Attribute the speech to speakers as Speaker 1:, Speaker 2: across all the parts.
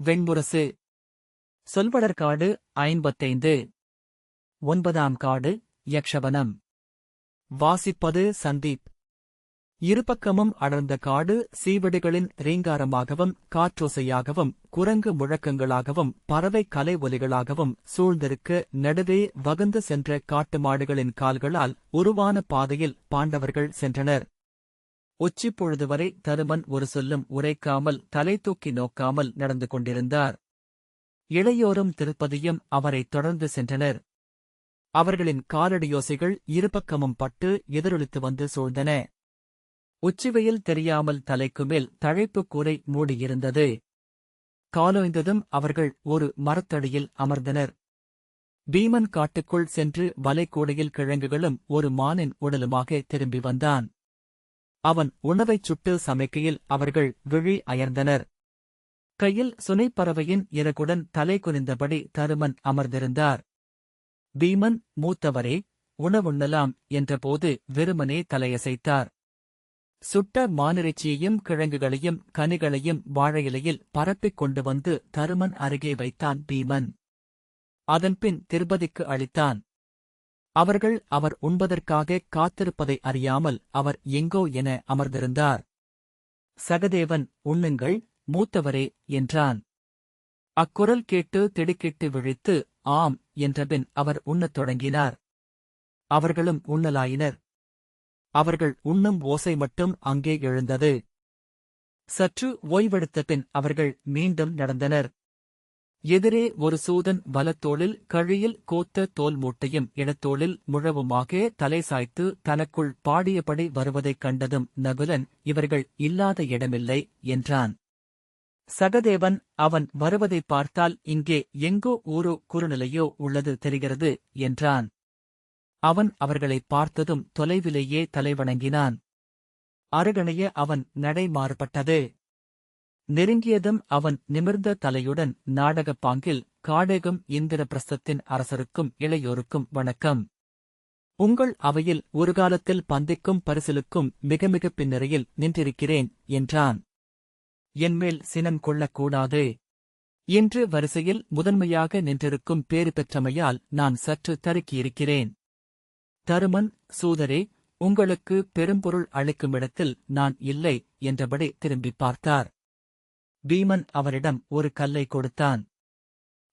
Speaker 1: வெண்முரசு. சொல்வடர்காடு 55. 9ஆம் காடு யக்ஷவனம். வாசிப்பது சந்தீப். இருபக்கமும் அடர்ந்த காடு சீவடிகளின் ரீங்காரமாகவும் காற்றோசையாகவும் குரங்கு முழக்கங்களாகவும் பறவை கலை ஒலிகளாகவும் சூழ்ந்திருக்க நடுவே வகுந்து சென்ற காட்டு மாடுகளின் கால்களால் உருவான பாதையில் பாண்டவர்கள் சென்றனர். உச்சிப்பொழுதுவரை தருமன் ஒரு சொல்லும் உரைக்காமல் தலை தூக்கி நோக்காமல் நடந்து கொண்டிருந்தார். இளையோரும் திருப்பதியும் அவரைத் தொடர்ந்து சென்றனர். அவர்களின் காலடியோசைகள் இருபக்கமும் பட்டு எதிரொலித்து வந்து சூழ்ந்தன. உச்சிவெயில் தெரியாமல் தலைக்குமேல் தழைப்புக் கூரை மூடியிருந்தது. காலோய்ந்ததும் அவர்கள் ஒரு மரத்தடியில் அமர்ந்தனர். பீமன் காட்டுக்குள் சென்று வலைக்கூடையில் கிழங்குகளும் ஒரு மானின் உடலுமாக திரும்பி வந்தான். அவன் உணவைச் சுட்டு சமைக்கையில் அவர்கள் விழி அயர்ந்தனர். கையில் சுனைப்பறவையின் இறகுடன் தலை குனிந்தபடி தருமன் அமர்ந்திருந்தார். பீமன், மூத்தவரே, உணவுண்ணலாம் என்றபோது வெறுமனே தலையசைத்தார். சுட்ட மானிறைச்சியையும் கிழங்குகளையும் கனிகளையும் வாழையிலையில் பரப்பிக் கொண்டு வந்து தருமன் அருகே வைத்தான் பீமன். அதன்பின் திருபதிக்கு அளித்தான். அவர்கள் அவர் உண்பதற்காக காத்திருப்பதை அறியாமல் அவர் எங்கோ என அமர்ந்திருந்தார். சகதேவன், உண்ணுங்கள் மூத்தவரே என்றான். அக்குரல் கேட்டு திடுக்கிட்டு விழித்து ஆம் என்றபின் அவர் உண்ணத் தொடங்கினார். அவர்களும் உண்ணலாயினர். அவர்கள் உண்ணும் ஓசை மட்டும் அங்கே எழுந்தது. சற்று ஓய்வெடுத்தபின் அவர்கள் மீண்டும் நடந்தனர். எதிரே ஒரு சூதன் வலத்தோளில் கழியில் கோத்த தோல் மூட்டையும் இடத்தோளில் முழவுமாக தலை சாய்த்து தனக்குள் பாடியபடி வருவதைக் கண்டதும் நகுலன், இவர்கள் இல்லாத இடமில்லை என்றான். சகதேவன், அவன் வருவதைப் பார்த்தால் இங்கே எங்கோ ஊரோ குறுநிலையோ உள்ளது தெரிகிறது என்றான். அவன் அவர்களைப் பார்த்ததும் தொலைவிலேயே தலைவணங்கினான். அருகணைய அவன் நடை மாறுபட்டது. நெருங்கியதும் அவன் நிமிர்ந்த தலையுடன் நாடகப் பாங்கில், காடேகும் இந்திரபிரஸ்தத்தின் அரசருக்கும் இளையோருக்கும் வணக்கம். உங்கள் அவையில் ஒரு காலத்தில் பந்திக்கும் பரிசிலுக்கும் மிக மிக பின்னரையில் நின்றிருக்கிறேன் என்றான். என்மேல் சினம் கொள்ளக்கூடாது. இன்று வரிசையில் முதன்மையாக நின்றிருக்கும் பேறு பெற்றமையால் நான் சற்று தருக்கியிருக்கிறேன். தருமன், சூதரே, உங்களுக்கு பெரும்பொருள் அளிக்குமிடத்தில் நான் இல்லை என்றபடி திரும்பிப் பார்த்தார். பீமன் அவரிடம் ஒரு கல்லை கொடுத்தான்.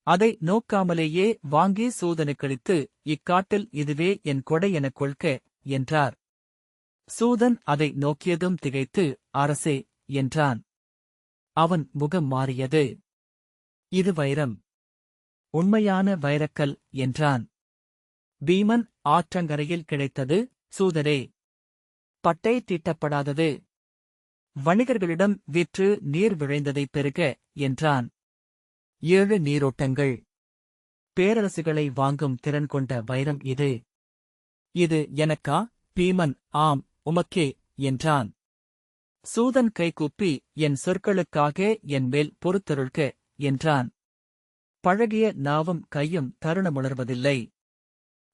Speaker 1: அதை நோக்காமலேயே வாங்கி சூதனுக்களித்து, இக்காட்டில் இதுவே என் கொடை எனக் கொள்க என்றார். சூதன் அதை நோக்கியதும் திகைத்து, அரசே என்றான். அவன் முகம் மாறியது. இது வைரம். உண்மையான வைரக்கல் என்றான். பீமன், ஆற்றங்கரையில் கிடைத்தது சூதரே. பட்டை தீட்டப்படாதது. வணிகர்களிடம் விற்று நீர் விழைந்ததைப் பெருக என்றான். 7 நீரோட்டங்கள். பேரரசுகளை வாங்கும் திறன் கொண்ட வைரம் இது. இது எனக்கா? பீமன், ஆம், உமக்கே என்றான். சூதன் கைகூப்பி, என் சொற்களுக்காக என் மேல் பொறுத்தருள்க என்றான். பழகிய நாவும் கையும் தருணமுணர்வதில்லை.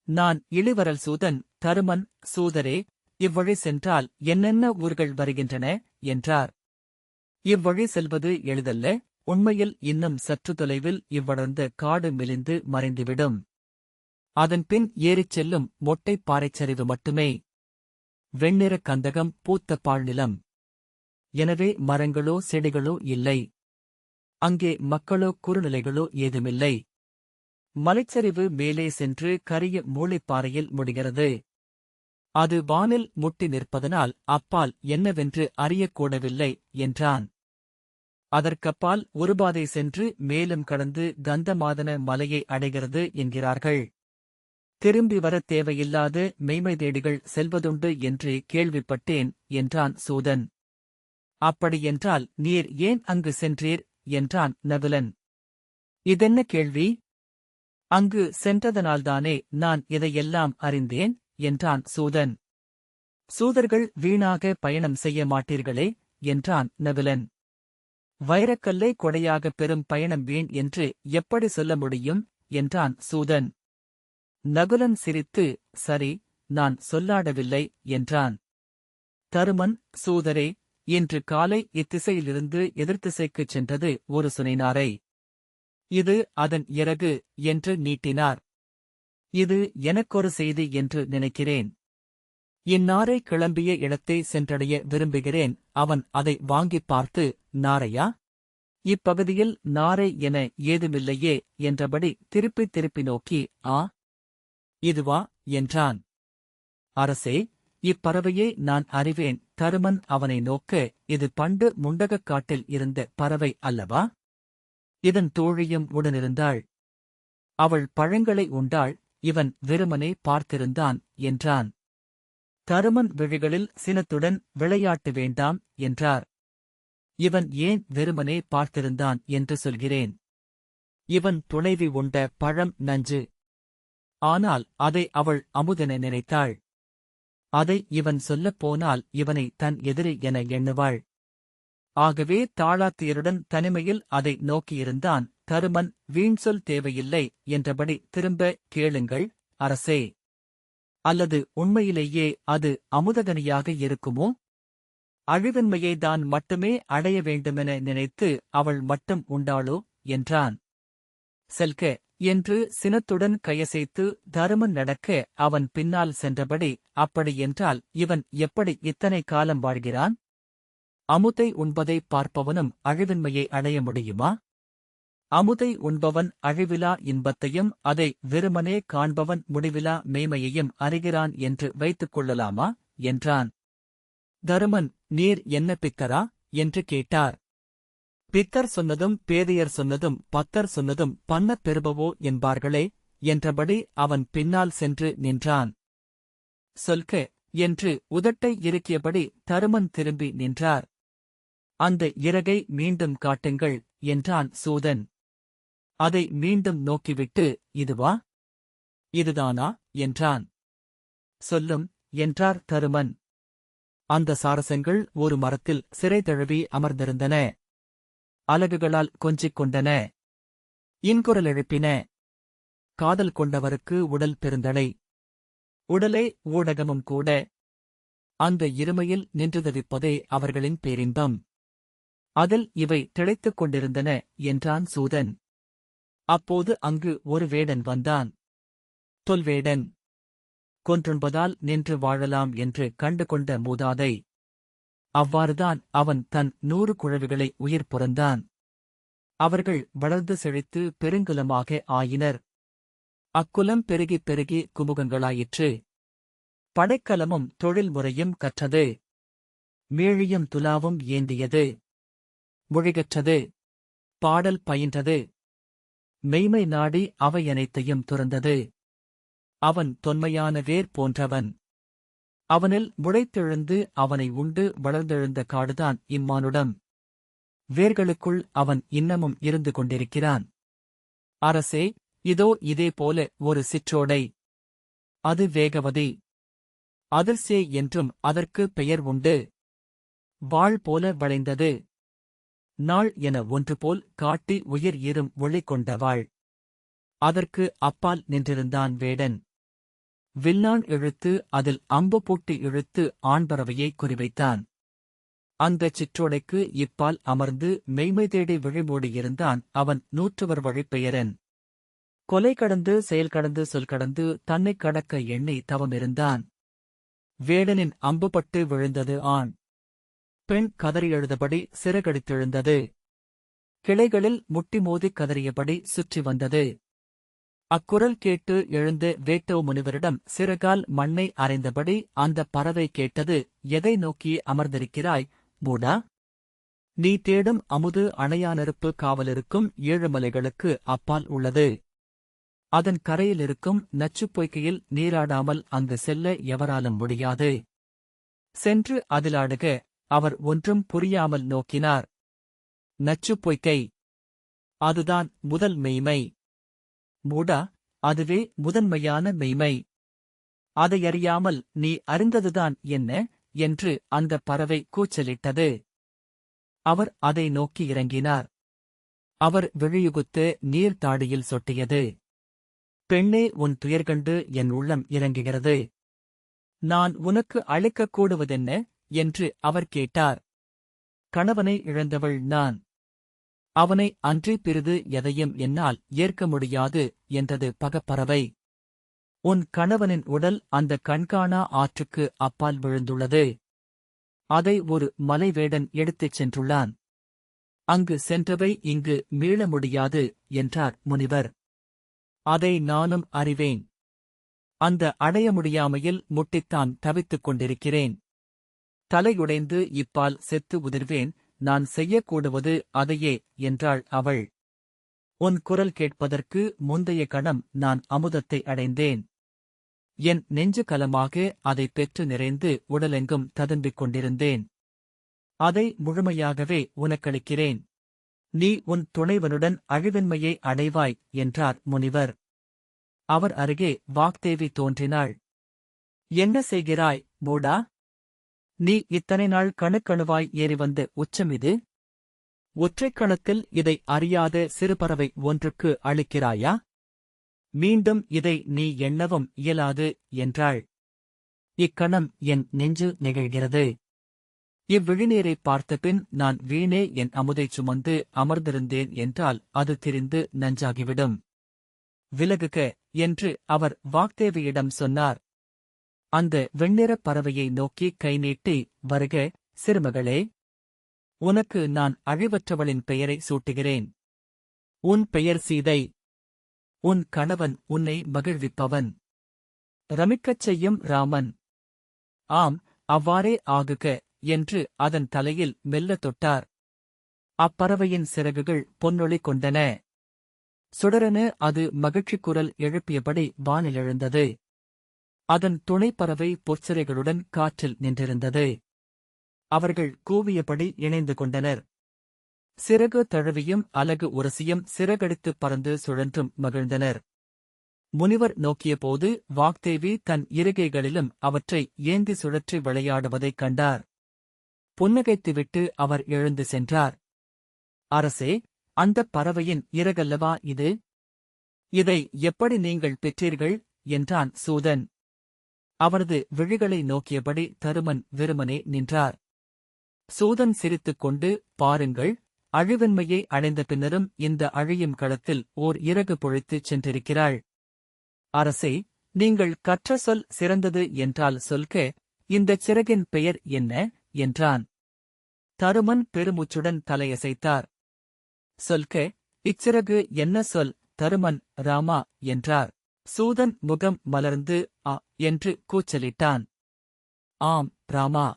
Speaker 1: நான் இளிவரல் சூதன். தருமன், சூதரே, இவ்வழி சென்றால் என்னென்ன ஊர்கள் வருகின்றன என்றார். இவ்வழி செல்வது எளிதல்ல. உண்மையில் இன்னும் சற்று தொலைவில் இவ்வடர்ந்த காடு மெலிந்து மறைந்துவிடும். அதன்பின் ஏறிச் செல்லும் மொட்டைப் பாறைச்சரிவு மட்டுமே. வெண்ணிற கந்தகம் பூத்த பாழ்நிலம். எனவே மரங்களோ செடிகளோ இல்லை. அங்கே மக்களோ குறுநிலைகளோ ஏதுமில்லை. மலைச்சரிவு மேலே சென்று கரிய மூளைப்பாறையில் முடிகிறது. அது வானில் முட்டி நிற்பதனால் அப்பால் என்னவென்று அறியக்கூடவில்லை என்றான். அதற்கப்பால் ஒருபாதை சென்று மேலும் கடந்து கந்தமாதன மலையை அடைகிறது என்கிறார்கள். திரும்பி வரத் தேவையில்லாத மெய்மை தேடிகள் செல்வதுண்டு என்று கேள்விப்பட்டேன் என்றான் சூதன். அப்படியென்றால் நீர் ஏன் அங்கு சென்றீர் என்றான் நகுலன். இதென்ன கேள்வி? அங்கு சென்றதனால்தானே நான் இதையெல்லாம் அறிந்தேன் என்றான் சூதன். சூதர்கள் வீணாக பயணம் செய்ய மாட்டீர்களே என்றான் நகுலன். வைரக்கல்லை கொடையாகப் பெறும் பயணம் வீண் என்று எப்படி சொல்ல முடியும் என்றான் சூதன். நகுலன் சிரித்து, சரி, நான் சொல்லாடவில்லை என்றான். தருமன், சூதரே, இன்று காலை இத்திசையிலிருந்து எதிர்த்திசைக்குச் சென்றது ஒரு சுனைநாரை. இது அதன் இறகு என்று நீட்டினார். இது எனக்கொரு செய்தி என்று நினைக்கிறேன். இந்நாரை கிளம்பிய இடத்தை சென்றடைய விரும்புகிறேன். அவன் அதை வாங்கிப் பார்த்து, நாரையா? இப்பகுதியில் நாரை என ஏதுமில்லையே என்றபடி திருப்பி நோக்கி, ஆ, இதுவா என்றான். அரசே, இப்பறவையை நான் அறிவேன். தருமன் அவனை நோக்க, இது பண்டு முண்டகக் காட்டில் இருந்த பறவை அல்லவா? இதன் தோழியும் உடனிருந்தாள். அவள் பழங்களை உண்டாள், இவன் வெறுமனே பார்த்திருந்தான் என்றான். தருமன் விழிகளில் சினத்துடன் விளையாட்டு வேண்டாம் என்றார். இவன் ஏன் வெறுமனே பார்த்திருந்தான் என்று சொல்கிறேன். இவன் துணைவி உண்ட பழம் நஞ்சு. ஆனால் அதை அவள் அமுதென நினைத்தாள். அதை இவன் சொல்லப் போனால் இவனை தன் எதிரி என எண்ணுவாள். ஆகவே தாளாத்தியருடன் தனிமையில் அதை நோக்கியிருந்தான். தருமன், வீண்சொல் தேவையில்லை என்றபடி திரும்ப கேளுங்கள் அரசே. அல்லது உண்மையிலேயே அது அமுதகனியாக இருக்குமோ? அழிவின்மையைதான் மட்டுமே அடைய வேண்டுமென நினைத்து அவள் மட்டும் உண்டாளோ என்றான். செல்க என்று சினத்துடன் கையசைத்து தருமன் நடக்க அவன் பின்னால் சென்றபடி, அப்படியென்றால் இவன் எப்படி இத்தனை காலம் வாழ்கிறான்? அமுதை உண்பதைப் பார்ப்பவனும் அழிவின்மையை அடைய முடியுமா? அமுதை உண்பவன் அழிவிலா இன்பத்தையும் அதை வெறுமனே காண்பவன் முடிவிலா மெய்மையையும் அறிகிறான் என்று வைத்துக் கொள்ளலாமா என்றான். தருமன், நீர் என்ன பித்தரா என்று கேட்டார். பித்தர் சொன்னதும் பேதையர் சொன்னதும் பத்தர் சொன்னதும் பன்னப் பெறுபவோ என்பார்களே என்றபடி அவன் பின்னால் சென்று நின்றான். சொல்க என்று உதட்டை இறுக்கியபடி தருமன் திரும்பி நின்றார். அந்த இறகை மீண்டும் காட்டுங்கள் என்றான் சூதன். அதை மீண்டும் நோக்கிவிட்டு, இதுவா? இதுதானா என்றான். சொல்லும் என்றார் தருமன். அந்த சாரசங்கள் ஒரு மரத்தில் சிறை தழுவி அமர்ந்திருந்தன. அலகுகளால் கொஞ்சிக் கொண்டன. இன்குரல் எழுப்பின. காதல் கொண்டவருக்கு உடல் பெருந்தடை. உடலே ஊடகமும் கூட. அந்த இருமையில் நின்று தவிப்பதே அவர்களின் பேரின்பம். அதில் இவை திளைத்துக் கொண்டிருந்தன என்றான் சூதன். அப்போது அங்கு ஒரு வேடன் வந்தான். தொல்வேடன். கொன்றுண்பதால் நின்று வாழலாம் என்று கண்டுகொண்ட மூதாதை. அவ்வாறுதான் அவன் தன் 100 குழவிகளை உயிர் புரந்தான். அவர்கள் வளர்ந்து செழித்து பெருங்குலமாக ஆயினர். அக்குலம் பெருகிப் பெருகி குமுகங்களாயிற்று. படைக்கலமும் தொழில்முறையும் கற்றது. மேழியும் துலாவும் ஏந்தியது. மொழிகற்றது. பாடல் பயின்றது. மெய்மை நாடி அவையனைத்தையும் துறந்தது. அவன் தொன்மையான வேர் போன்றவன். அவனில் முளைத்தெழுந்து அவனை உண்டு வளர்ந்தெழுந்த காடுதான் இம்மானுடம். வேர்களுக்குள் அவன் இன்னமும் இருந்து கொண்டிருக்கிறான். அரசே, இதோ இதேபோல ஒரு சிற்றோடை. அது வேகவதி. அதிர்சே என்றும் அதற்கு பெயர் உண்டு. வாள் போல வளைந்தது. நாள் என ஒன்றுபோல் காட்டி உயிர் ஈரும் ஒளி கொண்ட வாள். அதற்கு அப்பால் நின்றிருந்தான் வேடன். வில்லான் இழுத்து அதில் அம்பு பூட்டி இழுத்து ஆண்பறவையை குறிவைத்தான். அந்தச் சிற்றோடைக்கு இப்பால் அமர்ந்து மெய்மை தேடி விழிமூடியிருந்தான் அவன் 100 வழிப்பெயரன். கொலை கடந்து செயல் கடந்து சொல் கடந்து தன்னைக் கடக்க எண்ணி தவமிருந்தான். வேடனின் அம்புபட்டு விழுந்தது ஆண். பெண் கதறி எழுதபடி சிறகடித்தெழுந்தது. கிளைகளில் முட்டி மோதிக் கதறியபடி சுற்றி வந்தது. அக்குரல் கேட்டு எழுந்த வேட்டோ முனிவரிடம் சிறகால் மண்ணை அறைந்தபடி அந்தப் பறவை கேட்டது, எதை நோக்கி அமர்ந்திருக்கிறாய் மூடா? நீ தேடும் அமுது அணையா நெருப்பு காவலிருக்கும் 7 மலைகளுக்கு அப்பால் உள்ளது. அதன் கரையிலிருக்கும் நச்சுப் பொய்கையில் நீராடாமல் அங்கு செல்ல எவராலும் முடியாது. சென்று அதிலாடுக. அவர் ஒன்றும் புரியாமல் நோக்கினார். நச்சுப் பொய்கை. அதுதான் முதல் மெய்மை. மூடா, அதுவே முதன்மையான மெய்மை. அதையறியாமல் நீ அறிந்ததுதான் என்ன என்று அந்தப் பறவை கூச்சலிட்டது. அவர் அதை நோக்கி இறங்கினார். அவர் விழியுகுத்து நீர் தாடியில் சொட்டியது. பெண்ணே, உன் துயர்கண்டு என் உள்ளம் இறங்குகிறது. நான் உனக்கு அளிக்கக் கூடுவதென்ன என்று அவர் கேட்டார். கணவனை இழந்தவள் நான். அவனை அன்றி பிறிது எதையும் என்னால் ஏற்க முடியாது என்றது பகப்பறவை. உன் கணவனின் உடல் அந்த கண்காணா ஆற்றுக்கு அப்பால் விழுந்துள்ளது. அதை ஒரு மலைவேடன் எடுத்துச் சென்றுள்ளான். அங்கு சென்றவை இங்கு மீள முடியாது என்றார் முனிவர். அதை நானும் அறிவேன். அந்த அடைய முடியாமையில் முட்டித்தான் தவித்துக் கொண்டிருக்கிறேன். தலையுடைந்து இப்பால் செத்து உதிர்வேன். நான் செய்யக்கூடுவது அதையே என்றாள் அவள். உன் குரல் கேட்பதற்கு முந்தைய கணம் நான் அமுதத்தை அடைந்தேன். என் நெஞ்சு கலமாக அதைப் பெற்று நிறைந்து உடலெங்கும் ததும்பிக் கொண்டிருந்தேன். அதை முழுமையாகவே உனக்களிக்கிறேன். நீ உன் துணைவனுடன் அழிவின்மையை அடைவாய் என்றார் முனிவர். அவர் அருகே வாக்தேவி தோன்றினாள். என்ன செய்கிறாய், மூடா? நீ இத்தனை நாள் கணுக்கணுவாய் ஏறி வந்த உச்சம் இது? ஒற்றைக் கணத்தில் இதை அறியாத சிறுபறவை ஒன்றுக்கு அளிக்கிறாயா? மீண்டும் இதை நீ எண்ணவும் இயலாது என்றாள். இக்கணம் என் நெஞ்சு நெகிழ்கிறது. இவ்விழிநீரைப் பார்த்தபின் நான் வீணே என் அமுதைச் சுமந்து அமர்ந்திருந்தேன் என்றால் அது திரிந்து நஞ்சாகிவிடும். விலகுக என்று அவர் வாக்தேவியிடம் சொன்னார். அந்த வெண்ணிறப் பறவையை நோக்கி கை நீட்டி, வருக, சிறுமகளே. உனக்கு நான் அழிவற்றவளின் பெயரை சூட்டுகிறேன். உன் பெயர் சீதை. உன் கணவன் உன்னை மகிழ்விப்பவன். ரமிக்கச் செய்யும் ராமன். ஆம், அவ்வாறே ஆகுக என்று அதன் தலையில் மெல்ல தொட்டார். அப்பறவையின் சிறகுகள் பொன்னொளி கொண்டன. சுடரென அது மகிழ்ச்சிக் குரல் எழுப்பியபடி வானிலெழுந்தது. அதன் துணைப்பறவை பொற்சிறைகளுடன் காற்றில் நின்றிருந்தது. அவர்கள் கூவியபடி இணைந்து கொண்டனர். சிறகு தழுவியும் அலகு உரசியும் சிறகடித்துப் பறந்து சுழன்றும் மகிழ்ந்தனர். முனிவர் நோக்கியபோது வாக்தேவி தன் இருகைகளிலும் அவற்றை ஏந்தி சுழற்றி விளையாடுவதைக் கண்டார். புன்னகைத்துவிட்டு அவர் எழுந்து சென்றார். அரசே, அந்தப் பறவையின் இறகல்லவா இது? இதை எப்படி நீங்கள் பெற்றீர்கள் என்றான் சூதன். அவரது விழிகளை நோக்கியபடி தருமன் வெறுமனே நின்றார். சூதன் சிரித்துக் கொண்டு, பாருங்கள், அழிவின்மையை அடைந்த பின்னரும் இந்த அழியும் களத்தில் ஓர் இறகு பொழித்துச் சென்றிருக்கிறாள். அரசே, நீங்கள் கற்ற சொல் சிறந்தது என்றால் சொல்க, இந்தச் சிறகின் பெயர் என்ன என்றான். தருமன் பெருமூச்சுடன் தலையசைத்தார். சொல்க, இச்சிறகு என்ன சொல் தருமன்? ராமா என்றார். சூதன் முகம் மலர்ந்து ஆ என்று கூச்சலிட்டான். ஆம், ராமா.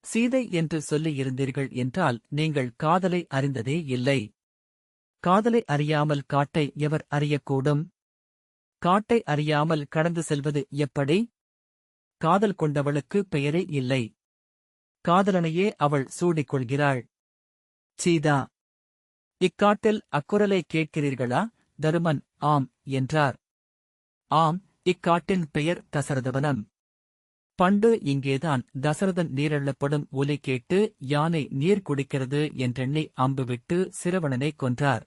Speaker 1: சீதை என்று சொல்லியிருந்தீர்கள் என்றால் நீங்கள் காதலை அறிந்ததே இல்லை. காதலை அறியாமல் காட்டை எவர் அறியக்கூடும்? காட்டை அறியாமல் கடந்து செல்வது எப்படி? காதல் கொண்டவளுக்கு பெயரே இல்லை. காதலனையே அவள் சூடிக்கொள்கிறாள். சீதா. இக்காட்டில் அக்குரலை கேட்கிறீர்களா? தருமன் ஆம் என்றார். ஆம், இக்காட்டின் பெயர் தசரதவனம். பண்டு இங்கேதான் தசரதன் நீரெள்ளப்படும் ஒலி கேட்டு யானை நீர் குடிக்கிறது என்றெண்ணி அம்புவிட்டு சிரவணனைக் கொன்றார்.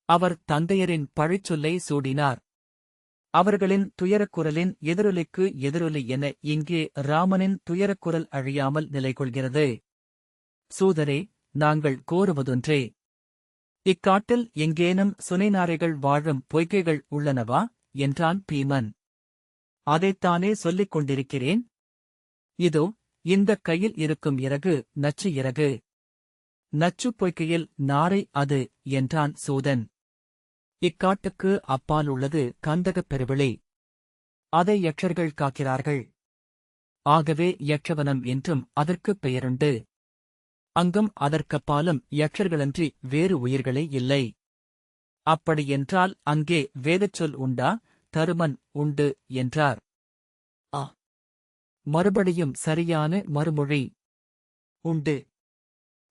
Speaker 1: அவர் தந்தையரின் பழிச்சொல்லை சூடினார். அவர்களின் துயரக்குரலின் எதிரொலிக்கு எதிரொலி என இங்கே ராமனின் துயரக்குரல் அழியாமல் நிலைகொள்கிறது. சூதரே, நாங்கள் கோருவதொன்றே. இக்காட்டில் எங்கேனும் சுனைநாரைகள் வாழும் பொய்கைகள் உள்ளனவா என்றான் பீமன். அதைத்தானே சொல்லிக் கொண்டிருக்கிறேன். இதோ, இந்தக் கையில் இருக்கும் இறகு நச்சு இறகு. நச்சுப் பொய்கையில் நாரை அது என்றான் சூதன். இக்காட்டுக்கு அப்பால் உள்ளது கந்தகப் பெருவெளி. அதை யக்ஷர்கள் காக்கிறார்கள். ஆகவே யக்ஷவனம் என்றும் அதற்குப் பெயருண்டு. அங்கும் அதற்கப்பாலும் யக்ஷர்களன்றி வேறு உயிர்களே இல்லை. அப்படியென்றால் அங்கே வேதச்சொல் உண்டா? தருமன் உண்டு என்றார். ஆ, மறுபடியும் சரியான மறுமொழி. உண்டு.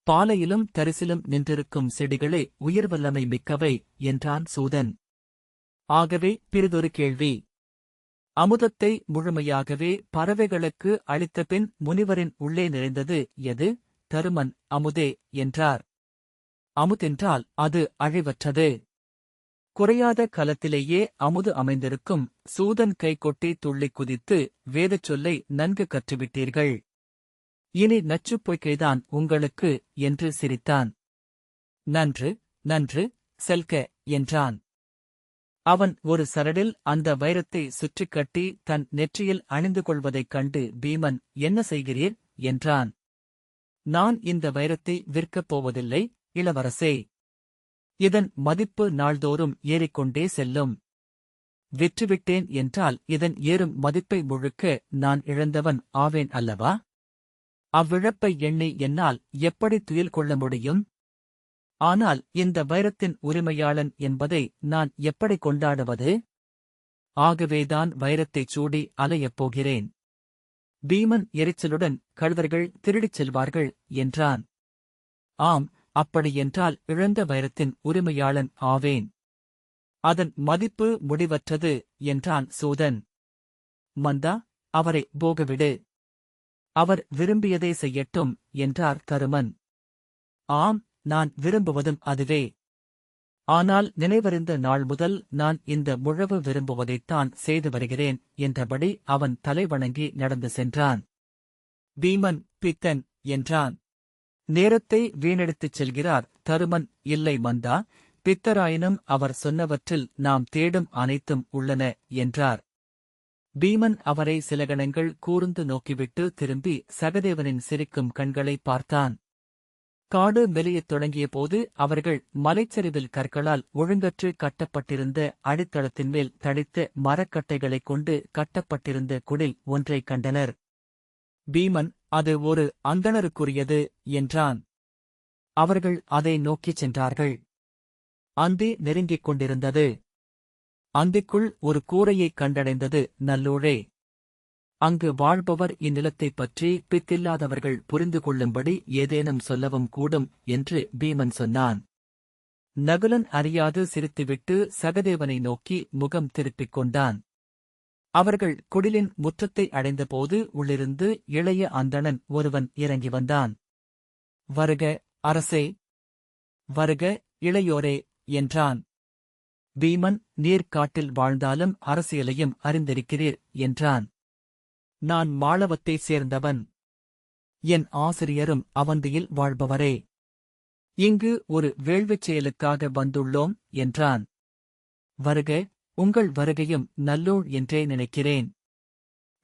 Speaker 1: பாலையிலும் தரிசிலும் நின்றிருக்கும் செடிகளே உயிர்வல்லமை மிக்கவை என்றான் சூதன். ஆகவே பிறிதொரு கேள்வி. அமுதத்தை முழுமையாகவே பறவைகளுக்கு அளித்தபின் முனிவரின் உள்ளே நிறைந்தது எது? தருமன் அமுதே என்றார். அமுதென்றால் அது அழிவற்றது. குறையாத கலத்திலேயே அமுது அமைந்திருக்கும். சூதன் கைகொட்டி துள்ளிக் குதித்து வேதச் சொல்லை நன்கு கற்றுவிட்டீர்கள். இனி நச்சுப் பொய்கைதான் உங்களுக்கு என்று சிரித்தான். நன்று, நன்று, செல்க என்றான். அவன் ஒரு சரடில் அந்த வைரத்தை சுற்றிக் கட்டி தன் நெற்றியில் அணிந்து கொள்வதைக் கண்டு பீமன், என்ன செய்கிறீர் என்றான். நான் இந்த வைரத்தை விற்கப் போவதில்லை, இளவரசே. இதன் மதிப்பு நாள்தோறும் ஏறிக்கொண்டே செல்லும். விற்றுவிட்டேன் என்றால் இதன் ஏறும் மதிப்பை முழுக்க நான் இழந்தவன் ஆவேன் அல்லவா? அவ்விழப்பை எண்ணி என்னால் எப்படி துயில் கொள்ள முடியும்? ஆனால் இந்த வைரத்தின் உரிமையாளன் என்பதை நான் எப்படி கொண்டாடுவது? ஆகவேதான் வைரத்தைச் சூடி அலையப் போகிறேன். பீமன் எரிச்சலுடன், கள்வர்கள் திருடிச் செல்வார்கள் என்றான். ஆம், அப்படியென்றால் இழந்த வைரத்தின் உரிமையாளன் ஆவேன். அதன் மதிப்பு முடிவற்றது என்றான் சூதன். மந்தா, அவரை போகவிடு. அவர் விரும்பியதை செய்யட்டும் என்றார் தருமன். ஆம், நான் விரும்புவதும் அதுவே. ஆனால் நினைவறிந்த நாள் முதல் நான் இந்த முழவு விரும்புவதைத்தான் செய்து வருகிறேன் என்றபடி அவன் தலை வணங்கி நடந்து சென்றான். பீமன், பித்தன் என்றான். நேரத்தை வீணடித்துச் செல்கிறார் தருமன். இல்லை மந்தா, பித்தராயினும் அவர் சொன்னவற்றில் நாம் தேடும் அனைத்தும் உள்ளன என்றார். பீமன் அவரை சில கணங்கள் கூர்ந்து நோக்கிவிட்டு திரும்பி சகதேவனின் சிரிக்கும் கண்களை பார்த்தான். காடு மெலியத் தொடங்கியபோது அவர்கள் மலைச்சரிவில் கற்களால் ஒழுங்கற்று கட்டப்பட்டிருந்த அடித்தளத்தின் மேல் தடித்த மரக்கட்டைகளைக் கொண்டு கட்டப்பட்டிருந்த குடில் ஒன்றைக் கண்டனர். பீமன், அது ஒரு அந்தணருக்குரியது என்றான். அவர்கள் அதை நோக்கிச் சென்றார்கள். அந்தி நெருங்கிக் கொண்டிருந்தது. அந்திக்குள் ஒரு கூரையைக் கண்டடைந்தது நல்லூழே. அங்கு வாழ்பவர் இந்நிலத்தைப் பற்றி பித்தில்லாதவர்கள் புரிந்து கொள்ளும்படி ஏதேனும் சொல்லவும் கூடும் என்று பீமன் சொன்னான். நகுலன் அறியாது சிரித்துவிட்டு சகதேவனை நோக்கி முகம் திருப்பிக் கொண்டான். அவர்கள் குடிலின் முற்றத்தை அடைந்தபோது உள்ளிருந்து இளைய அந்தணன் ஒருவன் இறங்கி வந்தான். வருக அரசே, வருக இளையோரே என்றான். பீமன், நீர் காட்டில் வாழ்ந்தாலும் அரசியலையும் அறிந்திருக்கிறீர் என்றான். நான் மாளவத்தைச் சேர்ந்தவன். என் ஆசிரியரும் அவந்தியில் வாழ்பவரே. இங்கு ஒரு வேள்விச் செயலுக்காக வந்துள்ளோம் என்றான். வருக, உங்கள் வருகையும் நல்லூழ் என்றே நினைக்கிறேன்.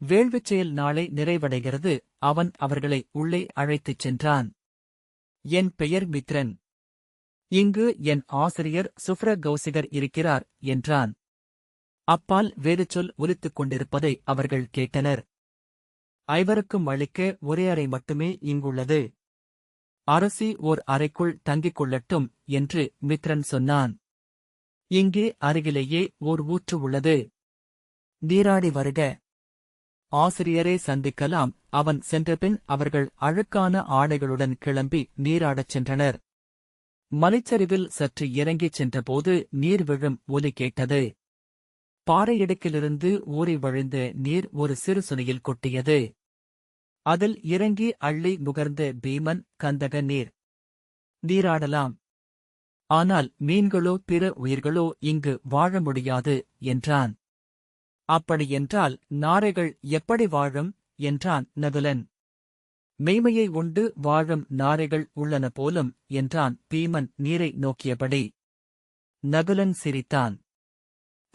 Speaker 1: வேள்விச் செயல் நாளை நிறைவடைகிறது. அவன் அவர்களை உள்ளே அழைத்துச் சென்றான். என் பெயர் மித்ரன். இங்கு என் ஆசிரியர் சுப்ர கௌசிகர் இருக்கிறார் என்றான். அப்பால் வேறுச்சொல் ஒலித்துக் கொண்டிருப்பதை அவர்கள் கேட்டனர். ஐவருக்கும் அளிக்க ஒரே அறை மட்டுமே இங்குள்ளது. அரசி ஓர் அறைக்குள் தங்கிக் கொள்ளட்டும் என்று மித்ரன் சொன்னான். இங்கே அருகிலேயே ஓர் ஊற்று உள்ளது. நீராடி வருக. ஆசிரியரை சந்திக்கலாம். அவன் சென்றபின் அவர்கள் அழுக்கான ஆடைகளுடன் கிளம்பி நீராடச் சென்றனர். மலைச்சரிவில் சற்று இறங்கிச் சென்றபோது நீர் விழும் ஒலி கேட்டது. பாறையிடுக்கிலிருந்து ஊறி வழிந்த நீர் ஒரு சிறு சுனையில் கொட்டியது. அதில் இறங்கி அள்ளி முகர்ந்த பீமன், கந்தக நீர். நீராடலாம். ஆனால் மீன்களோ பிற உயிர்களோ இங்கு வாழ முடியாது என்றான். அப்படியென்றால் நாரைகள் எப்படி வாழும் என்றான் நகுலன். மெய்மையை உண்டு வாழும் நாரைகள் உள்ளன போலும் என்றான் பீமன் நீரை நோக்கியபடி. நகுலன் சிரித்தான்.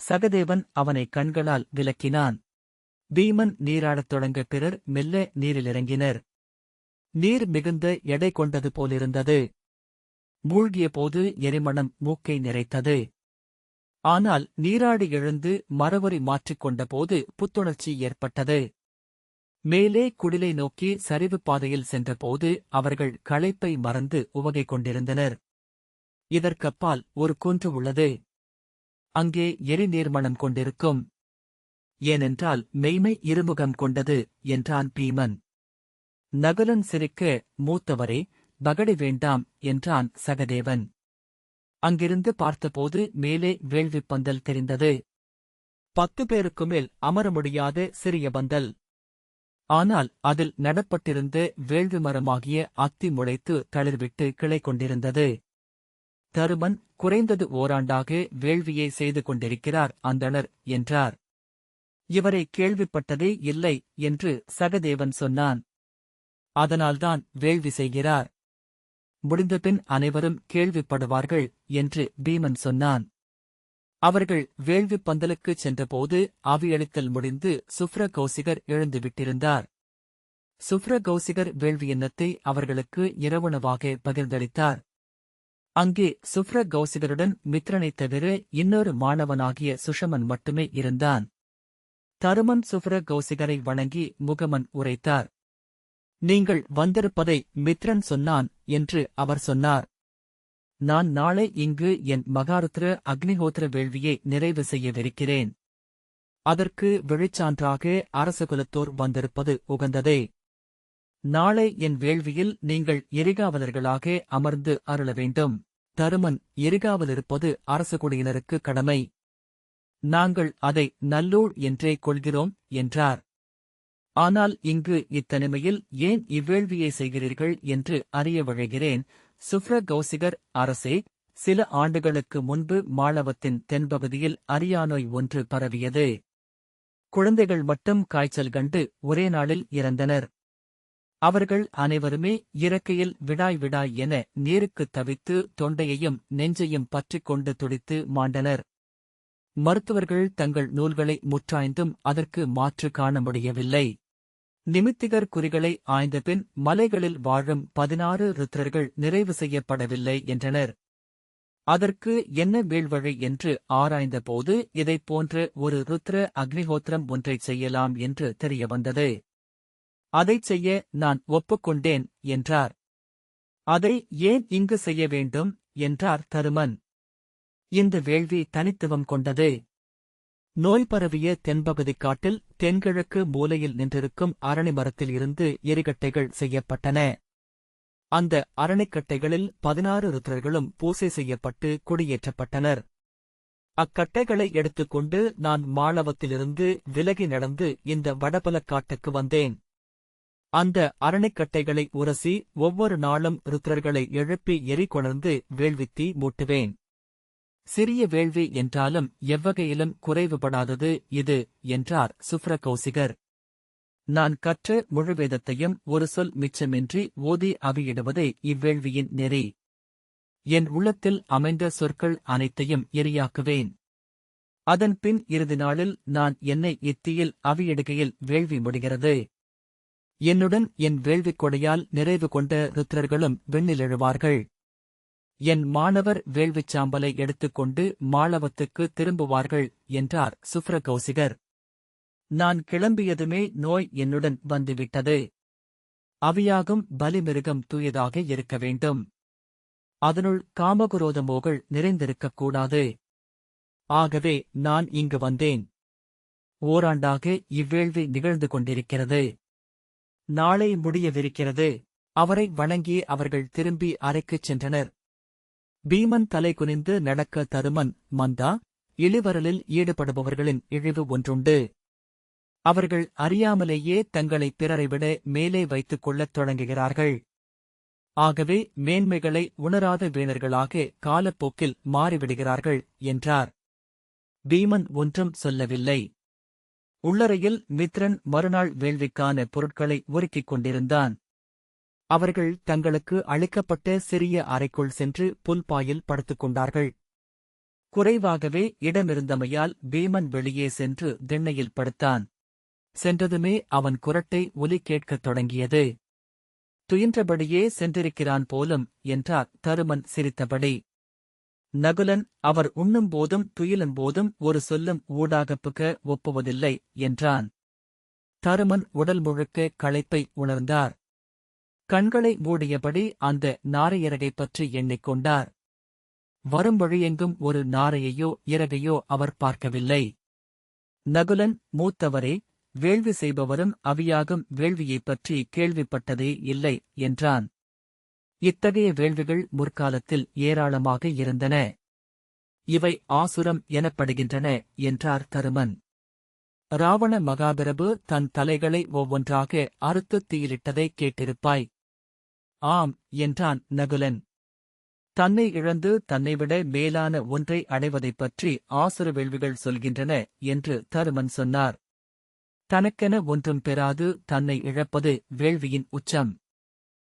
Speaker 1: சகதேவன் அவனை கண்களால் விலக்கினான். பீமன் நீராடத் தொடங்க பிறர் மெல்ல நீரிலிறங்கினர். நீர் மிகுந்த எடை கொண்டது போலிருந்தது. மூழ்கியபோது எரிமணம் மூக்கை நிறைத்தது. ஆனால் நீராடி எழுந்து மரவொரி மாற்றிக்கொண்டபோது புத்துணர்ச்சி ஏற்பட்டது. மேலே குடிலை நோக்கி சரிவு பாதையில் சென்றபோது அவர்கள் களைப்பை மறந்து உவகை கொண்டிருந்தனர். இதற்கப்பால் ஒரு குன்று உள்ளது. அங்கே எரிநீர்மணம் கொண்டிருக்கும். ஏனென்றால் மெய்மை இருமுகம் கொண்டது என்றான் பீமன். நகுலன் சிரிக்க, மூத்தவரே, பகடி வேண்டாம் என்றான் சகதேவன். அங்கிருந்து பார்த்தபோது மேலே வேள்விப் பந்தல் தெரிந்தது. 10 பேருக்கு மேல் அமர முடியாத சிறிய பந்தல். ஆனால் அதில் நடப்பட்டிருந்த வேள்வி மரமாகிய அத்தி முளைத்து தளிர்விட்டு கிளை கொண்டிருந்தது. தருமன், குறைந்தது ஓராண்டாக வேள்வியை செய்து கொண்டிருக்கிறார் அந்தணர் என்றார். இவரை கேள்விப்பட்டதே இல்லை என்று சகதேவன் சொன்னான். அதனால்தான் வேள்வி செய்கிறார். முடிந்தபின் அனைவரும் கேள்விப்படுவார்கள் என்று பீமன் சொன்னான். அவர்கள் வேள்வி பந்தலுக்குச் சென்றபோது அவியளித்தல் முடிந்து சுப்ரகௌசிகர் எழுந்துவிட்டிருந்தார். சுப்ரகௌசிகர் வேள்வி எண்ணத்தை அவர்களுக்கு இரவுணவாக பகிர்ந்தளித்தார். அங்கே சுப்ரகௌசிகருடன் மித்ரனைத் தவிர இன்னொரு மாணவனாகிய சுஷமன் மட்டுமே இருந்தான். தருமன் சுப்ரகௌசிகரை வணங்கி முகமன் உரைத்தார். நீங்கள் வந்திருப்பதை மித்ரன் சொன்னான் என்று அவர் சொன்னார். நான் நாளை இங்கு என் மகாருத்ர அக்னிஹோத்திர வேள்வியை நிறைவு செய்யவிருக்கிறேன். அதற்கு வெளிச்சான்றாக அரசகுலத்தோர் வந்திருப்பது உகந்ததே. நாளை என் வேள்வியில் நீங்கள் எரிகாவலர்களாக அமர்ந்து அருள வேண்டும். தருமன் எரிகாவலிருப்பது அரசகுடியினருக்கு கடமை. நாங்கள் அதை நல்லூழ் என்றே கொள்கிறோம் என்றார். ஆனால் இங்கு இத்தனிமையில் ஏன் இவ்வேள்வியை செய்கிறீர்கள் என்று அறிய விழைகிறேன். சுப்ரகௌசிகர், அரசே, சில ஆண்டுகளுக்கு முன்பு மாளவத்தின் தென்பகுதியில் அரியாநோய் ஒன்று பரவியது. குழந்தைகள் மட்டும் காய்ச்சல் கண்டு ஒரே நாளில் இறந்தனர். அவர்கள் அனைவருமே இறக்கையில் விடாய் விடாய் என நீருக்குத் தவித்து தொண்டையையும் நெஞ்சையும் பற்றிக் கொண்டு துடித்து மாண்டனர். மருத்துவர்கள் தங்கள் நூல்களை முற்றாய்ந்தும் அதற்கு மாற்று காண முடியவில்லை. நிமித்திகர் குறிகளை ஆய்ந்தபின் மலைகளில் வாழும் 16 ருத்ரர்கள் நிறைவு செய்யப்படவில்லை என்றனர். அதற்கு என்ன வீழ்வழி என்று ஆராய்ந்தபோது இதைப் போன்ற ஒரு ருத்ர அக்னிஹோத்திரம் ஒன்றைச் செய்யலாம் என்று தெரியவந்தது. அதைச் செய்ய நான் ஒப்புக்கொண்டேன் என்றார். அதை ஏன் இங்கு செய்ய வேண்டும் என்றார் தருமன். இந்த வேள்வி தனித்துவம் கொண்டது. நோய் பரவிய தென்பகுதிக் காட்டில் தென்கிழக்கு மூலையில் நின்றிருக்கும் அரணி மரத்தில் இருந்து எரிகட்டைகள் செய்யப்பட்டன. அந்த அரணிக்கட்டைகளில் 16 ருத்ரர்களும் பூசை செய்யப்பட்டு குடியேற்றப்பட்டனர். அக்கட்டைகளை எடுத்துக்கொண்டு நான் மாளவத்திலிருந்து விலகி நடந்து இந்த வடபலக் காட்டுக்கு வந்தேன். அந்த அரணிக்கட்டைகளை உரசி ஒவ்வொரு நாளும் ருத்ரர்களை எழுப்பி எரி கொணர்ந்து வேள்வித்தீ மூட்டுவேன். சிறிய வேள்வி என்றாலும் எவ்வகையிலும் குறைவுபடாதது இது என்றார் சுப்ரகௌசிகர். நான் கற்ற முழுவேதத்தையும் ஒரு சொல் மிச்சமின்றி ஓதி அவியிடுவதே இவ்வேள்வியின் நெறி. என் உள்ளத்தில் அமைந்த சொற்கள் அனைத்தையும் எரியாக்குவேன். அதன்பின் இறுதி நாளில் நான் என்னை இத்தீயில் அவியிடுகையில் வேள்வி முடிகிறது. என்னுடன் என் வேள்விக் கொடையால் நிறைவு கொண்ட ருத்ரர்களும் விண்ணிலெழுவார்கள். என் மாணவர் வேள்விச் சாம்பலை எடுத்துக்கொண்டு மாளவத்துக்கு திரும்புவார்கள் என்றார் சுப்ரகௌசிகர். நான் கிளம்பியதுமே நோய் என்னுடன் வந்துவிட்டது. அவியாகும் பலிமிருகம் தூயதாக இருக்க வேண்டும். அதனுள் காமகுரோதமோகள் நிறைந்திருக்கக்கூடாது. ஆகவே நான் இங்கு வந்தேன். ஓராண்டாக இவ்வேள்வி நிகழ்ந்து கொண்டிருக்கிறது. நாளை முடியவிருக்கிறது. அவரை வணங்கி அவர்கள் திரும்பி அறைக்குச் சென்றனர். பீமன் தலை குனிந்து நடக்க தருமன், மந்தா, இழிவரலில் ஈடுபடுபவர்களின் இழிவு ஒன்றுண்டு. அவர்கள் அறியாமலேயே தங்களை பிறரைவிட மேலே வைத்துக் கொள்ளத் தொடங்குகிறார்கள். ஆகவே மேன்மைகளை உணராத வீணர்களாக காலப்போக்கில் மாறிவிடுகிறார்கள் என்றார். பீமன் ஒன்றும் சொல்லவில்லை. உள்ளறையில் மித்ரன் மறுநாள் வேள்விக்கான பொருட்களை ஒருக்கிக் கொண்டிருந்தான். அவர்கள் தங்களுக்கு அளிக்கப்பட்ட சிறிய அறைக்குள் சென்று புல்பாயில் படுத்துக் கொண்டார்கள். குறைவாகவே இடமிருந்தமையால் பீமன் வெளியே சென்று திண்ணையில் படுத்தான். சென்றதுமே அவன் குரட்டை ஒலி கேட்கத் தொடங்கியது. துயின்றபடியே சென்றிருக்கிறான் போலும் என்றார் தருமன் சிரித்தபடி. நகுலன், அவர் உண்ணும்போதும் துயிலும்போதும் ஒரு சொல்லும் ஊடாகப்புக ஒப்புவதில்லை என்றான். தருமன் உடல் முழுக்க களைப்பை உணர்ந்தார். கண்களை மூடியபடி அந்த நாரையிறகைப் பற்றி எண்ணிக்கொண்டார். வரும் வழியெங்கும் ஒரு நாரையையோ இறகையோ அவர் பார்க்கவில்லை. நகுலன், மூத்தவரே, வேள்வி செய்பவரும் அவியாகும் வேள்வியைப் பற்றி கேள்விப்பட்டதே இல்லை என்றான். இத்தகைய வேள்விகள் முற்காலத்தில் ஏராளமாக இருந்தன. இவை ஆசுரம் எனப்படுகின்றன என்றார் தருமன். ராவண மகாபிரபு தன் தலைகளை ஒவ்வொன்றாக அறுத்துத் தீயிலிட்டதைக் கேட்டிருப்பாய். ஆம் என்றான் நகுலன். தன்னை இழந்து தன்னைவிட மேலான ஒன்றை அடைவதைப் பற்றி ஆசுர வேள்விகள் சொல்கின்றன என்று தருமன் சொன்னார். தனக்கென ஒன்றும் பெறாது தன்னை இழப்பது வேள்வியின் உச்சம்.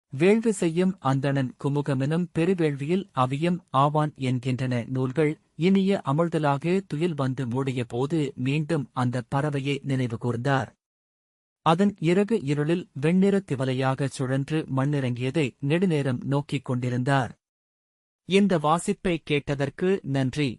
Speaker 1: வேள்வி செய்யும் அந்தணன் குமுகமெனும் பெருவேள்வியில் அவியும் ஆவான் என்கின்றன நூல்கள். இனிய அமிழ்தலாக துயில் வந்து மூடிய போது மீண்டும் அந்தப் பறவையை நினைவு கூர்ந்தார். அதன் இறகு இருளில் வெண்ணிறத் திவலையாகச் சுழன்று மண்ணிறங்கியதை நெடுநேரம் நோக்கிக் கொண்டிருந்தார். இந்த வாசிப்பை கேட்டதற்கு நன்றி.